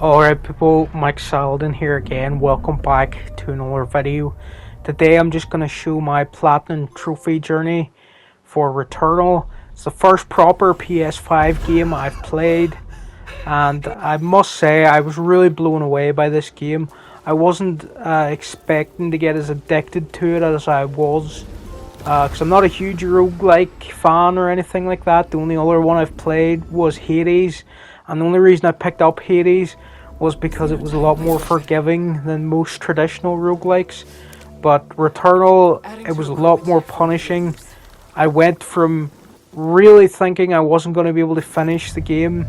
Alright people, Mike Saladin here again. Welcome back to another video. Today I'm just going to show my Platinum Trophy journey for Returnal. It's the first proper PS5 game I've played, and I must say I was really blown away by this game. I wasn't expecting to get as addicted to it as I was, because I'm not a huge roguelike fan or anything like that. The only other one I've played was Hades, and the only reason I picked up Hades was because it was a lot more forgiving than most traditional roguelikes. But Returnal, it was a lot more punishing. I went from really thinking I wasn't going to be able to finish the game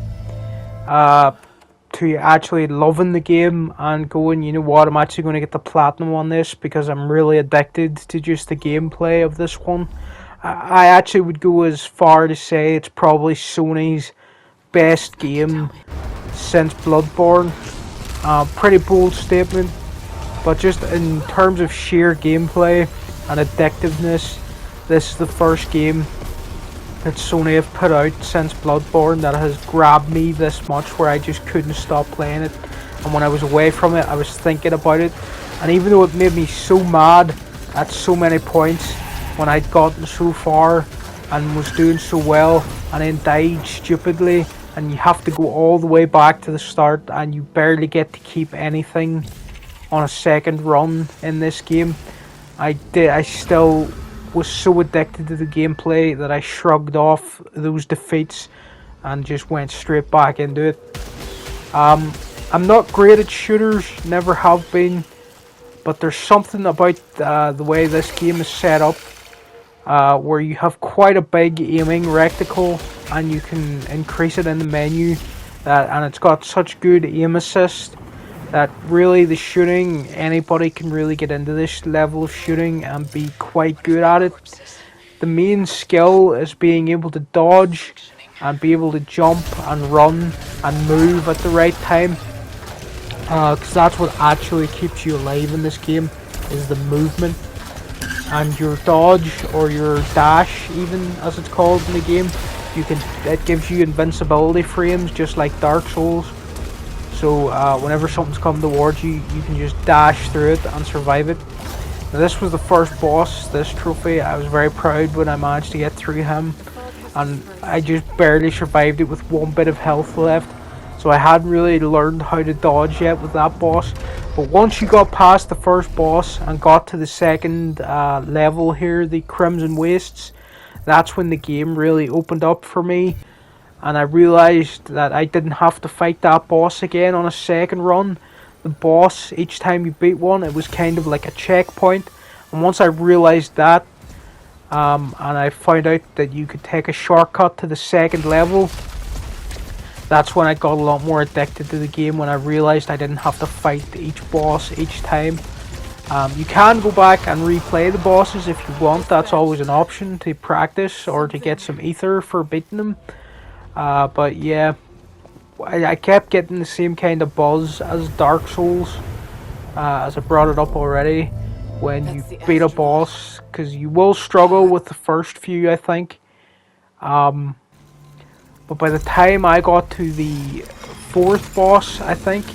to actually loving the game and going, you know what, I'm actually going to get the platinum on this because I'm really addicted to just the gameplay of this one. I actually would go as far to say it's probably Sony's best game since Bloodborne. Pretty bold statement, but just in terms of sheer gameplay and addictiveness, this is the first game that Sony have put out since Bloodborne that has grabbed me this much, where I just couldn't stop playing it, and when I was away from it I was thinking about it, and even though it made me so mad at so many points when I'd gotten so far and was doing so well and then died stupidly, and you have to go all the way back to the start and you barely get to keep anything on a second run in this game, I still was so addicted to the gameplay that I shrugged off those defeats and just went straight back into it. I'm not great at shooters, never have been, but there's something about the way this game is set up, where you have quite a big aiming reticle and you can increase it in the menu, and it's got such good aim assist that really the shooting, anybody can really get into this level of shooting and be quite good at it. The main skill is being able to dodge and be able to jump and run and move at the right time, because that's what actually keeps you alive in this game, is the movement. And your dodge, or your dash even as it's called in the game, it gives you invincibility frames just like Dark Souls. So whenever something's coming towards you, you can just dash through it and survive it. Now, this was the first boss, this trophy. I was very proud when I managed to get through him, and I just barely survived it with one bit of health left. So I hadn't really learned how to dodge yet with that boss. But once you got past the first boss and got to the second level here, the Crimson Wastes, that's when the game really opened up for me. And I realised that I didn't have to fight that boss again on a second run. The boss, each time you beat one, it was kind of like a checkpoint. And once I realised that, and I found out that you could take a shortcut to the second level, that's when I got a lot more addicted to the game, when I realised I didn't have to fight each boss each time. You can go back and replay the bosses if you want. That's always an option to practice or to get some ether for beating them. But yeah, I kept getting the same kind of buzz as Dark Souls, as I brought it up already, when you beat a boss, because you will struggle with the first few, I think. But by the time I got to the fourth boss, I think,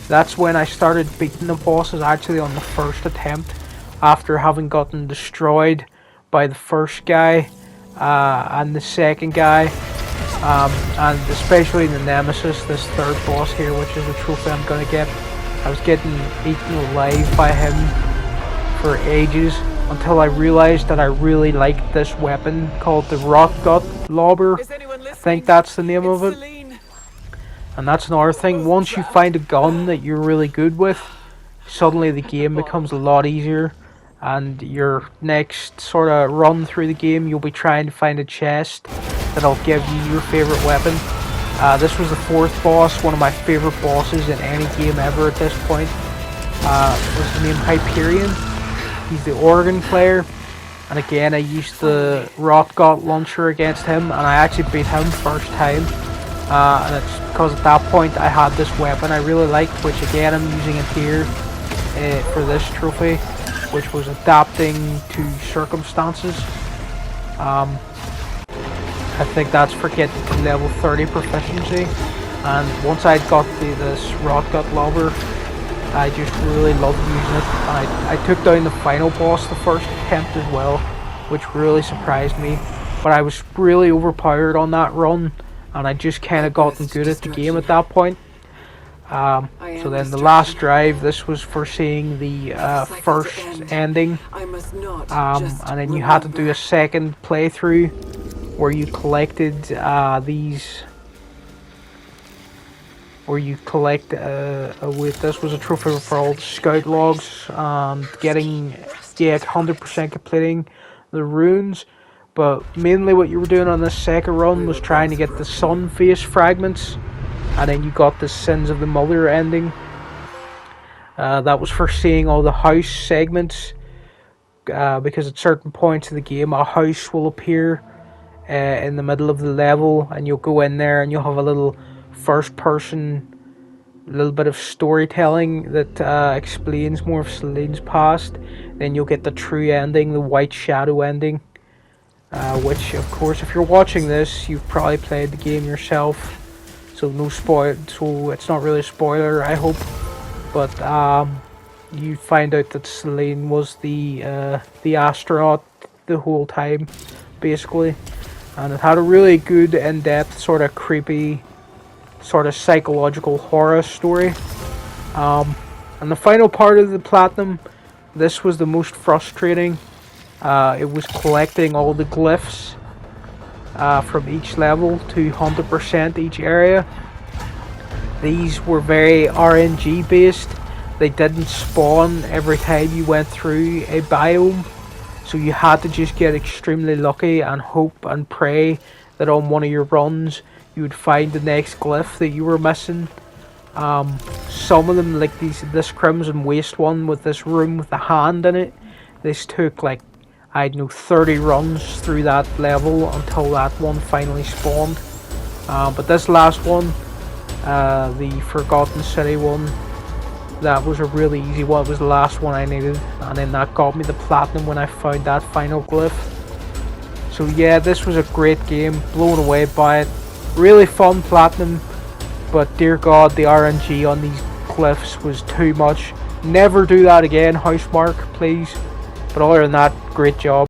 that's when I started beating the bosses actually on the first attempt, after having gotten destroyed by the first guy and the second guy, and especially the Nemesis, this third boss here, which is the trophy I'm going to get. I was getting eaten alive by him for ages, until I realised that I really liked this weapon called the Rot Gut Lobber. I think that's the name of it. And that's another thing, once you find a gun that you're really good with, suddenly the game becomes a lot easier, and your next sort of run through the game, you'll be trying to find a chest that'll give you your favourite weapon. This was the fourth boss, one of my favourite bosses in any game ever at this point. Was his name Hyperion? He's the organ player, and again I used the Rot Gut launcher against him, and I actually beat him first time. And it's because at that point I had this weapon I really liked, which again I'm using it here for this trophy, which was adapting to circumstances. I think that's for getting to level 30 proficiency. And once I got this rot gut lobber, I just really loved using it. I took down the final boss the first attempt as well, which really surprised me. But I was really overpowered on that run, and I just kind of gotten good at the game at that point. So then the last drive, this was for seeing the first ending, and then you had to do a second playthrough where you collected these, where you collect this was a trophy for all the scout logs and getting 100% completing the runes. But mainly what you were doing on this second run was trying to get the sun face fragments, and then you got the Sins of the Mother ending. That was for seeing all the house segments, because at certain points of the game a house will appear in the middle of the level, and you'll go in there and you'll have a little first person, a little bit of storytelling that explains more of Celine's past. Then you'll get the true ending, the White Shadow ending, which of course if you're watching this you've probably played the game yourself, so no spoil, so it's not really a spoiler, I hope. But you find out that Celine was the astronaut the whole time, basically, and it had a really good in-depth sort of creepy sort of psychological horror story. And the final part of the platinum, this was the most frustrating. It was collecting all the glyphs from each level to 100% each area. These were very RNG based. They didn't spawn every time you went through a biome, so you had to just get extremely lucky and hope and pray that on one of your runs you would find the next glyph that you were missing. Some of them, like this Crimson Waste one with this room with the hand in it, this took like, I don't know, 30 runs through that level until that one finally spawned. But this last one, the Forgotten City one, that was a really easy one. It was the last one I needed, and then that got me the platinum when I found that final glyph. So yeah, this was a great game, blown away by it. Really fun platinum, but dear god, the RNG on these glyphs was too much. Never do that again, Housemarque, please. But other than that, great job.